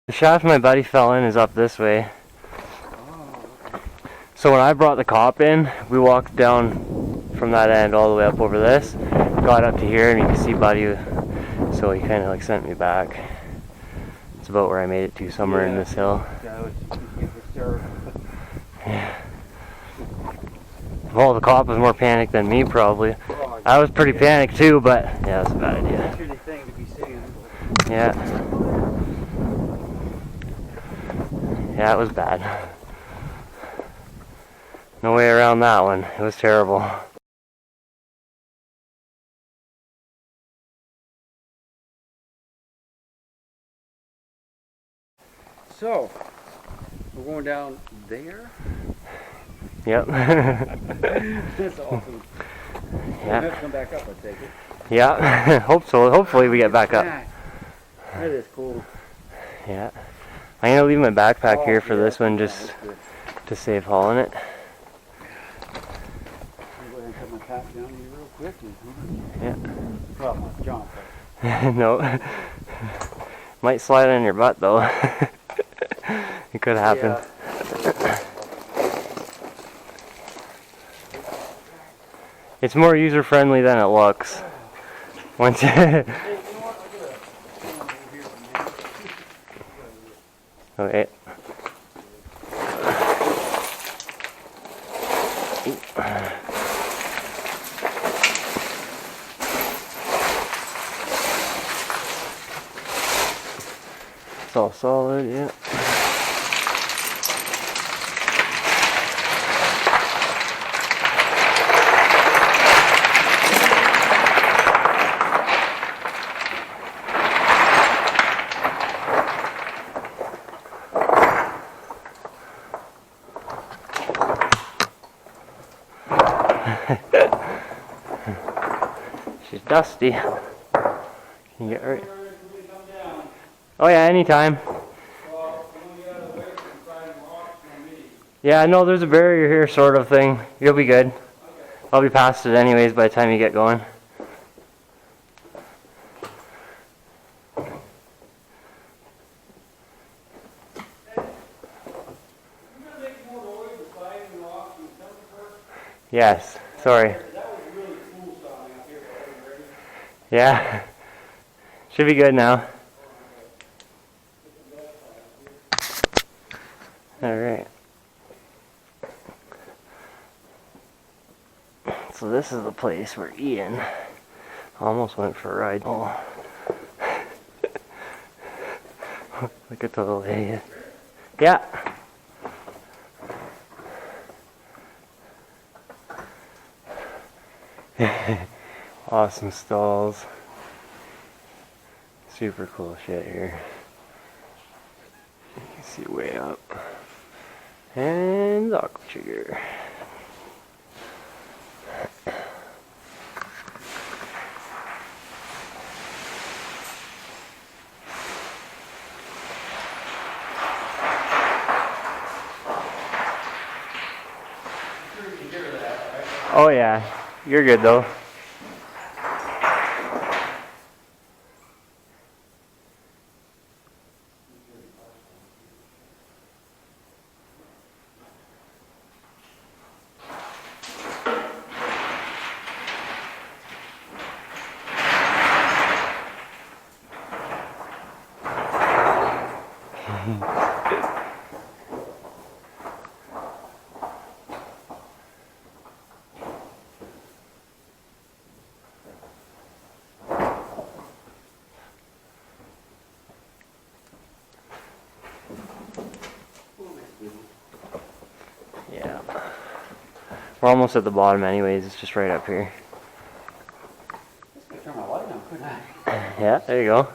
The shaft my buddy fell in is up this way. So when I brought the cop in, we walked down from that end all the way up over this, got up to here, and you can see buddy, so he kind of like sent me back. It's about where I made it to, somewhere in this hill. Yeah. Well, the cop was more panicked than me probably. I was pretty panicked too, but yeah, that's a bad idea. Yeah. Yeah, it was bad. No way around that one. It was terrible. So, we're going down there? Yep. That's awesome. Yeah. We have to come back up, I take it. Yeah. Hope so. Hopefully we get back up. That is cool. Yeah. I'm gonna leave my backpack here for this one, just to save hauling it. I'll go ahead and put my pack down here real quick. Yeah. Well, my jump. No. Might slide on your butt though. It could happen. Yeah. It's more user friendly than it looks. Once Okay. It's all solid, yeah. She's dusty. Can you get her? Oh yeah, anytime. Yeah, no, there's a barrier here, sort of thing. You'll be good. I'll be past it anyways by the time you get going. Yes, sorry. Yeah, should be good now. Alright. So this is the place where Ian almost went for a ride. Oh. Look at the little idiot. Yeah. Awesome stalls. Super cool shit here. You can see way up. And the aqua trigger. Oh yeah, you're good though. Yeah. We're almost at the bottom anyways, it's just right up here. Turn my light on, couldn't I? Yeah, there you go.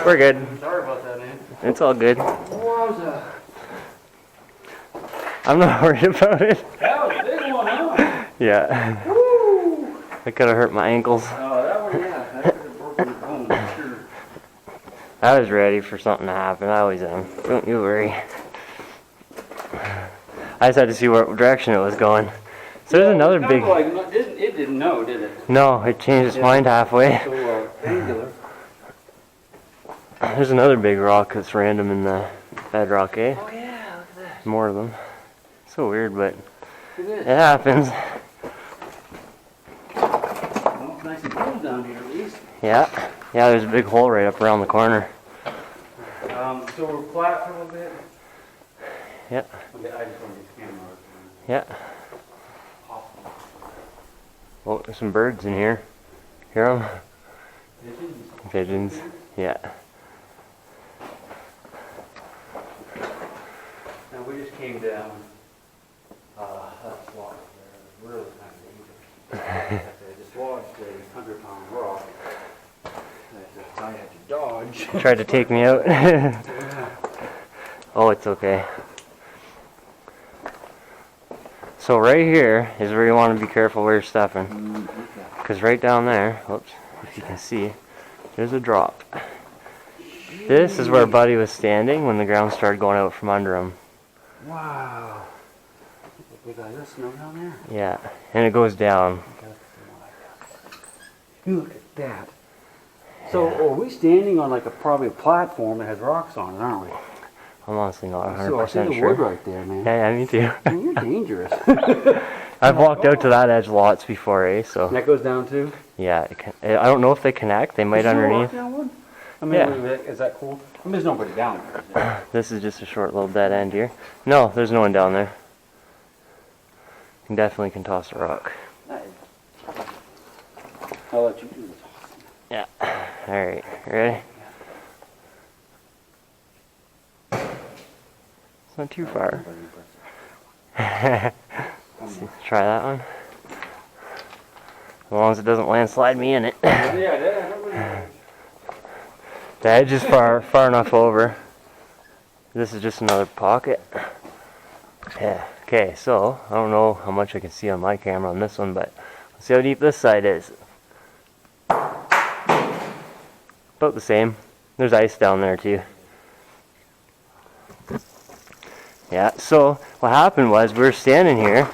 We're good. Sorry about that, man. It's all good. Wowza. I'm not worried about it. That was a big one, huh? Yeah. Woo! It could have hurt my ankles. Oh, that one, yeah. That could have broken your bone, for sure. I was ready for something to happen. I always am. Don't you worry. I just had to see what direction it was going. So there's another Kind big. of like, it didn't know, did it? No, it changed its Yeah. mind halfway. So angular. There's another big rock that's random in the bedrock, eh? Oh yeah, look at that. More of them. So weird, but Look at it this. happens. Well, it's nice and cool down here at least. Yeah. Yeah, there's a big hole right up around the corner. So we're flat for a little bit. Yeah. Okay, I just want to get the camera. Yeah. Oh, there's some birds in here. Hear them? Pigeons. Pigeons. Yeah. Now we just came down. That's lodge there. Really kind of dangerous. I just lodged a 100-pound rock that I had to dodge. Tried to take me out. Oh, it's okay. So right here is where you want to be careful where you're stepping. Because right down there, whoops, if you can see, there's a drop. This is where Buddy was standing when the ground started going out from under him. Wow. We got this snow down there. Yeah, and it goes down. Look at that. So are we standing on like probably a platform that has rocks on it, aren't we? I'm honestly not So I see 100% the sure. wood right there, man. Yeah, me too. Man, you're dangerous. I've walked out to that edge lots before, eh? So That goes down too? yeah, I don't know if they connect. They might Is there a rock underneath. down one? I mean, Yeah. is that cool? I mean, there's nobody down there. Is there? This is just a short little dead end here. No, there's no one down there. You definitely can toss a rock. I'll let you do this. Yeah. All right. Ready? It's not too far. Try that one. As long as it doesn't landslide me in it. Yeah, The edge is far enough over. This is just another pocket. Yeah. Okay, so I don't know how much I can see on my camera on this one, but let's see how deep this side is. About the same. There's ice down there too. Yeah, so what happened was we were standing here.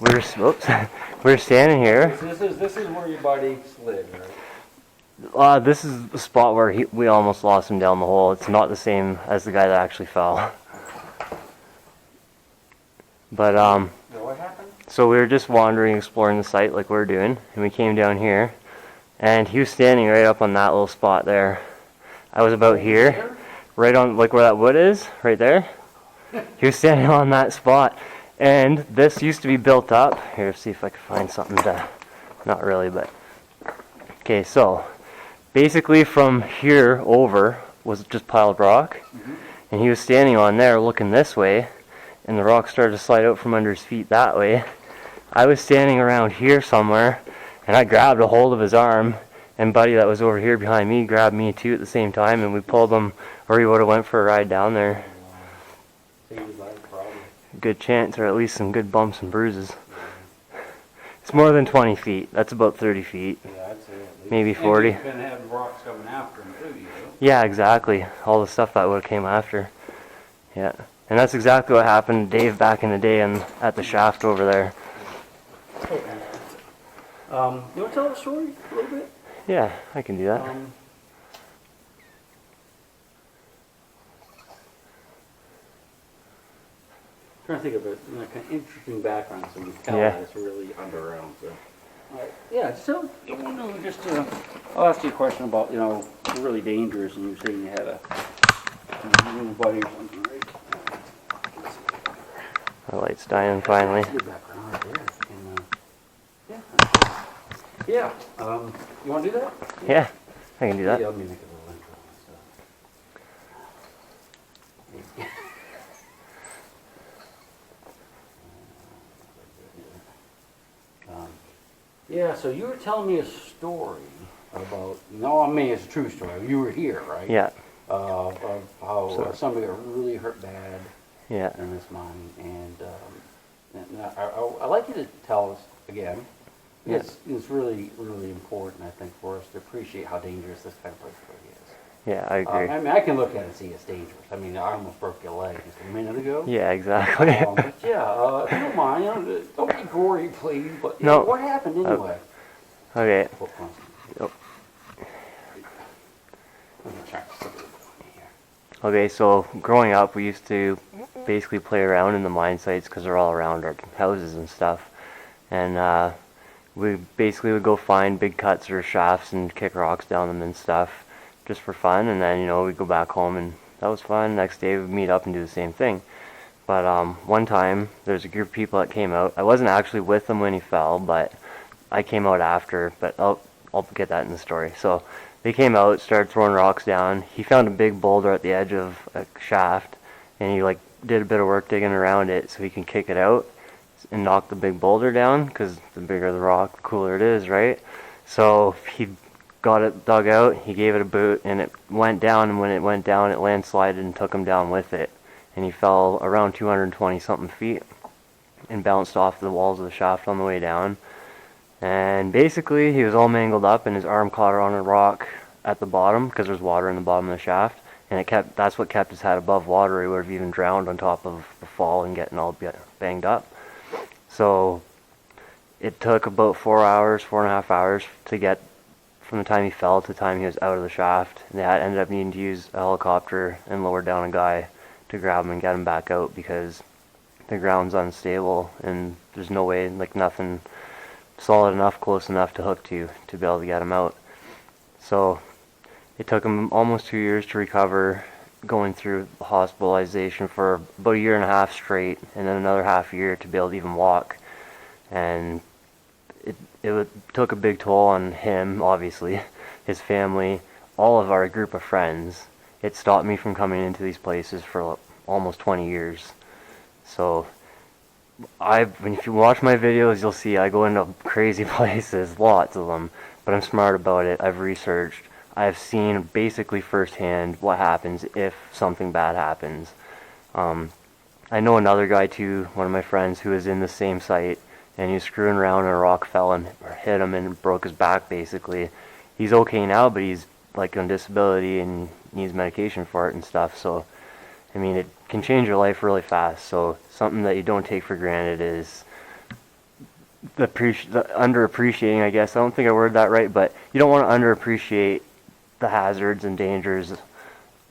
We were standing here. So this is where your buddy slid, right? This is the spot where we almost lost him down the hole. It's not the same as the guy that actually fell. But So what happened? so we were just wandering, exploring the site like we're doing, and we came down here, and he was standing right up on that little spot there. I was about here, right on like where that wood is, right there. He was standing on that spot, and this used to be built up. Here, see if I can find something to, not really, but okay. So basically, from here over was just piled rock, and he was standing on there, looking this way. And the rock started to slide out from under his feet that way. I was standing around here somewhere, and I grabbed a hold of his arm, and Buddy that was over here behind me grabbed me too at the same time, and we pulled him, or he would have went for a ride down there. Good chance, or at least some good bumps and bruises. It's more than 20 feet. That's about 30 feet. Yeah, I'd say at least. Maybe 40. And he's been having rocks coming after him too, you know? Yeah, exactly. All the stuff that would have came after. Yeah. And that's exactly what happened to Dave back in the day at the shaft over there. You want to tell the story a little bit? Yeah, I can do that. Trying to think of kind of interesting background so we can tell Yeah. that it's really underground. So. Yeah, so I'll ask you a question about really dangerous, and you were saying you had a little buddy or something, right? The light's dying finally. That's good background right there. And, yeah. You want to do that? Yeah, I can do that. Yeah, let me make a little intro and stuff. Yeah, so you were telling me a story about, I mean it's a true story, you were here, right? Yeah, Of how So- somebody got really hurt bad yeah. in this mine, and I'd like you to tell us again. Yeah. It's really, really important, I think, for us to appreciate how dangerous this kind of place really is. Yeah, I agree. I mean, I can look at it and see it's dangerous. I mean, I almost broke your leg just a minute ago. Yeah, exactly. But yeah, if you don't mind, don't be gory, please. But No. what happened anyway? Okay. Yep. Okay, so growing up, we used to basically play around in the mine sites because they're all around our houses and stuff. And we basically would go find big cuts or shafts and kick rocks down them and stuff just for fun. And then, we'd go back home and that was fun. Next day we'd meet up and do the same thing. But one time, there's a group of people that came out. I wasn't actually with them when he fell, but I came out after. But I'll get that in the story. So they came out, started throwing rocks down. He found a big boulder at the edge of a shaft, and he did a bit of work digging around it so he can kick it out and knock the big boulder down, because the bigger the rock, the cooler it is, right? So he got it dug out, he gave it a boot, and it went down, and when it went down, it landslided and took him down with it. And he fell around 220 something feet and bounced off the walls of the shaft on the way down. And basically, he was all mangled up, and his arm caught on a rock at the bottom, because there's water in the bottom of the shaft, and that's what kept his head above water. He would have even drowned on top of the fall and getting all banged up. So it took about 4.5 hours to get from the time he fell to the time he was out of the shaft. And they ended up needing to use a helicopter and lower down a guy to grab him and get him back out, because the ground's unstable and there's no way, nothing solid enough, close enough to hook to be able to get him out. So it took him almost 2 years to recover, going through hospitalization for about 1.5 years straight, and then another half year to be able to even walk. And it took a big toll on him, obviously, his family, all of our group of friends. It stopped me from coming into these places for almost 20 years. So if you watch my videos, you'll see I go into crazy places, lots of them, but I'm smart about it. I've researched. I've seen basically firsthand what happens if something bad happens. I know another guy too, one of my friends, who was in the same site, and he was screwing around and a rock fell and hit him and broke his back basically. He's okay now, but he's on disability and needs medication for it and stuff. So, I mean, it can change your life really fast. So something that you don't take for granted is the underappreciating, I guess. I don't think I worded that right, but you don't want to underappreciate the hazards and dangers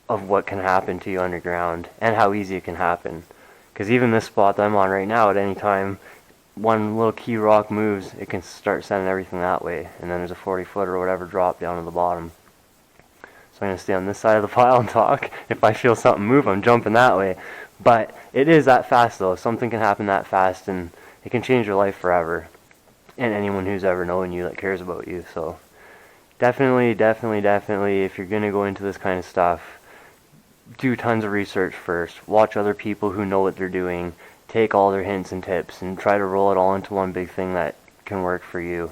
of what can happen to you underground and how easy it can happen. Because even this spot that I'm on right now, at any time one little key rock moves, it can start sending everything that way, and then there's a 40-foot or whatever drop down to the bottom. So I'm going to stay on this side of the pile and talk. If I feel something move, I'm jumping that way. But it is that fast though. Something can happen that fast, and it can change your life forever, and anyone who's ever known you, that cares about you. So definitely, if you're going to go into this kind of stuff, do tons of research first. Watch other people who know what they're doing. Take all their hints and tips and try to roll it all into one big thing that can work for you.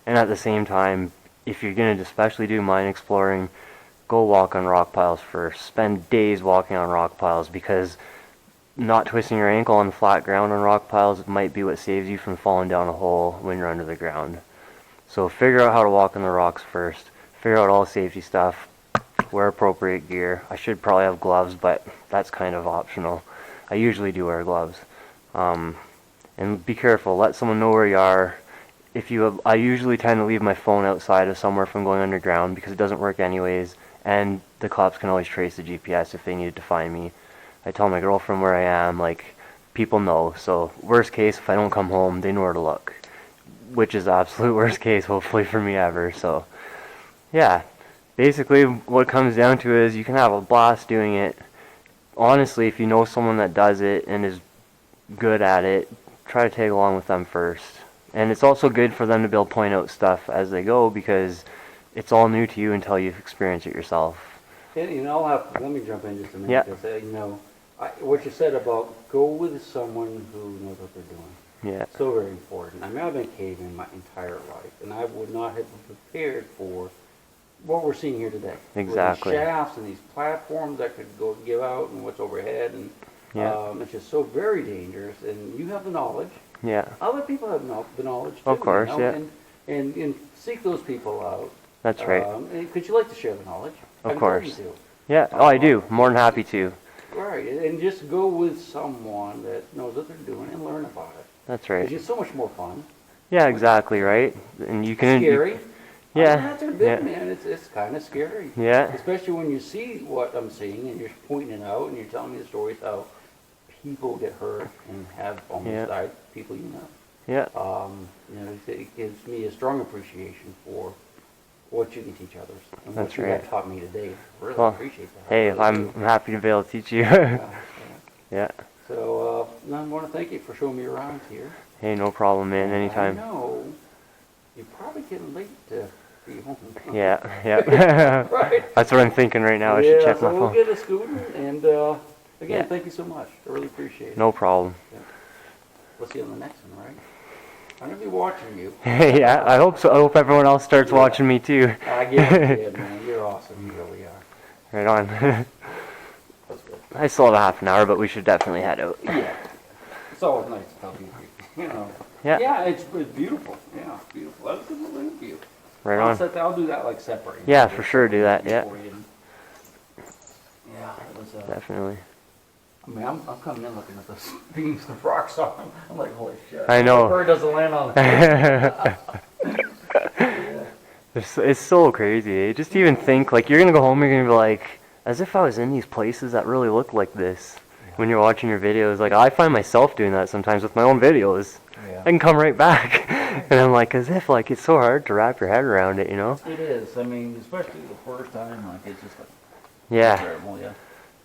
And at the same time, if you're going to especially do mine exploring, go walk on rock piles first. Spend days walking on rock piles, because not twisting your ankle on the flat ground on rock piles might be what saves you from falling down a hole when you're under the ground. So figure out how to walk on the rocks first. Figure out all the safety stuff. Wear appropriate gear. I should probably have gloves, but that's kind of optional. I usually do wear gloves. And be careful. Let someone know where you are. I usually tend to leave my phone outside of somewhere from going underground, because it doesn't work anyways, and the cops can always trace the GPS if they needed to find me. I tell my girlfriend where I am, people know. So worst case, if I don't come home, they know where to look, which is absolute worst case, hopefully, for me ever. So yeah, basically what it comes down to is you can have a blast doing it. Honestly, if you know someone that does it and is good at it, try to tag along with them first. And it's also good for them to be able to point out stuff as they go, because it's all new to you until you've experienced it yourself. Let me jump in just a minute. Yeah. Because, what you said about go with someone who knows what they're doing. Yeah. So very important. I mean, I've been caving my entire life, and I would not have been prepared for what we're seeing here today. Exactly. With these shafts and these platforms that could go give out, and what's overhead, and it's just so very dangerous. And you have the knowledge. Yeah. Other people have the knowledge too. Of course, yeah. And seek those people out. That's right. Could you like to share the knowledge? Of I'm course. going to. Yeah. Oh, I do. More than happy to. Right, and just go with someone that knows what they're doing and learn about it. That's right. It's so much more fun. Yeah, exactly, right? And you can... Scary. Yeah. I mean, that's a bit, Yeah. man. It's kind of scary. Yeah. Especially when you see what I'm seeing and you're pointing it out and you're telling me the stories how people get hurt and have almost died, people you know. Yeah. You know, it gives me a strong appreciation for what you can teach others and That's what you right. have taught me today. Really Well, appreciate that. Hey, Really I'm do. happy to be able to teach you. Yeah. Yeah. So, I want to thank you for showing me around here. Hey, no problem, man. Anytime. I know you're probably getting late to be home. Yeah. Yeah. Right. That's what I'm thinking right now. I should check my so we'll phone. get a scooter, and again, thank you so much. I really appreciate it. No problem. Yeah. We'll see you on the next one, right? I'm gonna be watching you. Yeah, I hope so. I hope everyone else starts watching me too. I guarantee it, man. You're awesome. You really are. Right on. That's good. I still have a half an hour, but we should definitely head out. Yeah. It's always nice to tell people. You know. Yeah. Yeah, it's beautiful. Yeah, it's beautiful. That's a good little interview. Right on. I'll do that like separate. Yeah, for sure. Do that. Yeah. Yeah, it was. Definitely. I mean, I'm coming in looking at the beams, the rocks on them. I'm like, holy shit. I know. The bird doesn't land on it. It's so crazy. Eh? Just to even think, like, you're gonna go home, you're gonna be like, as if I was in these places that really look like this. When you're watching your videos, like, I find myself doing that sometimes with my own videos. Yeah. I can come right back, and I'm like, as if, like, it's so hard to wrap your head around it, you know? It is. I mean, especially the first time, like, it's just like Yeah. terrible, yeah.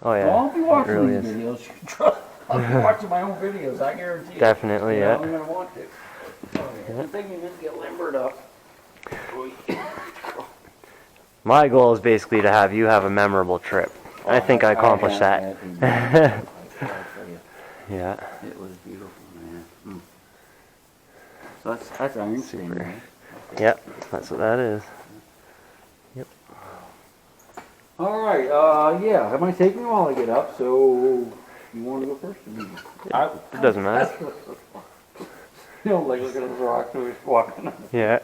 Oh yeah. Well, I'll be watching it really these is. videos. You can trust. I'll be watching my own videos, I guarantee it. Definitely, You know, yeah. I'm going to want to. Oh, yeah. The thing is to get limbered up. My goal is basically to have you have a memorable trip. I think I accomplished that. Yeah. It was beautiful, man. So that's Iron Super. Man. Yep, that's what that is. Yep. All right, yeah, that might take me a while to get up, so you want to go first? It doesn't matter. You know, like looking at those rocks when we're walking. Yeah.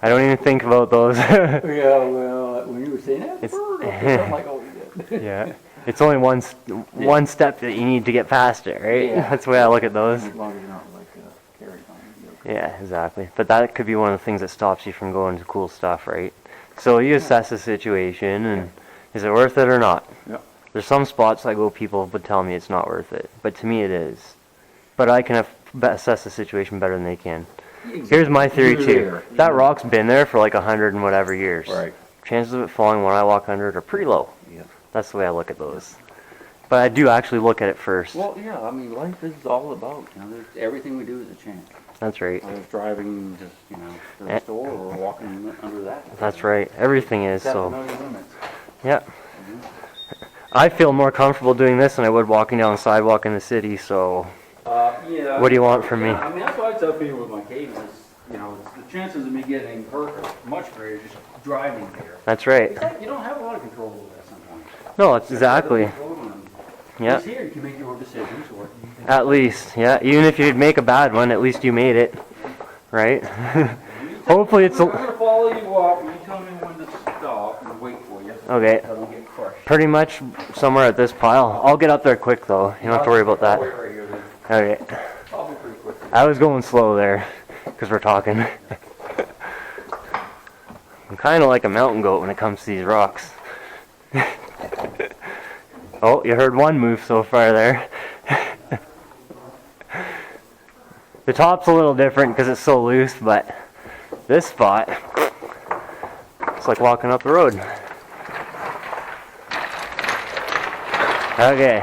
I don't even think about those. Yeah, well, when you were saying that, It's- bird, I'm like, oh, you did. Yeah. It's only one step that you need to get past it, right? Yeah. That's the way I look at those. As long as you're not like carrying on. Okay. Yeah, exactly. But that could be one of the things that stops you from going to cool stuff, right? So you assess the situation and is it worth it or not? Yeah. There's some spots I go, people would tell me it's not worth it, but to me it is. But I can assess the situation better than they can. Here's my theory too. That rock's been there for like 100 and whatever years. Right. Chances of it falling when I walk under it are pretty low. Yeah. That's the way I look at those. But I do actually look at it first. Well, yeah, I mean, life is all about, everything we do is a chance. That's right. I was driving just, to the store or walking under that. That's right. Everything is, Except so. know your limits. Yeah. I feel more comfortable doing this than I would walking down the sidewalk in the city, so Yeah. what do you want from me? I mean, that's why I tell people with my caves is, the chances of me getting hurt are much greater just driving here. That's right. It's like you don't have a lot of control over that sometimes. No, it's exactly. Yeah. Here you can make your own decisions or At least, yeah. Even if you'd make a bad one, at least you made it. Right? Hopefully it's I'm gonna follow you up and you tell me when to stop and wait for you. Okay. So I don't get crushed. Pretty much somewhere at this pile. I'll get up there quick though. You don't have to worry about I'll that. wait right here then. Okay. I'll be pretty quick. I was going slow there because we're talking. I'm kind of like a mountain goat when it comes to these rocks. Oh, you heard one move so far there. The top's a little different because it's so loose, but this spot, it's like walking up the road. Okay.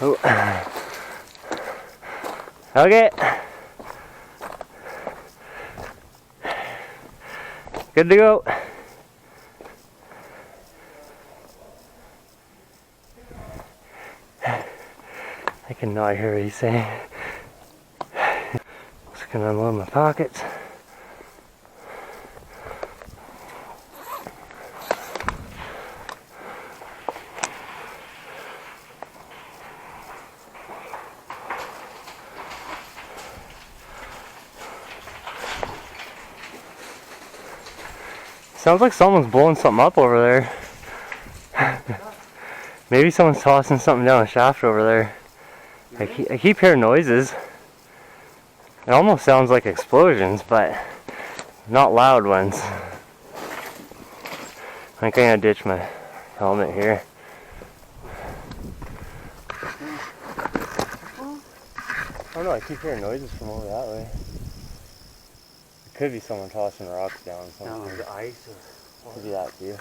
Oh. Okay. Good to go. I can not hear what he's saying. Just gonna unload my pockets. Sounds like someone's blowing something up over there. Maybe someone's tossing something down a shaft over there. I keep hearing noises. It almost sounds like explosions, but not loud ones. I think I'm gonna ditch my helmet here. I don't know, I keep hearing noises from over that way. It could be someone tossing rocks down. No, the ice or could be that too.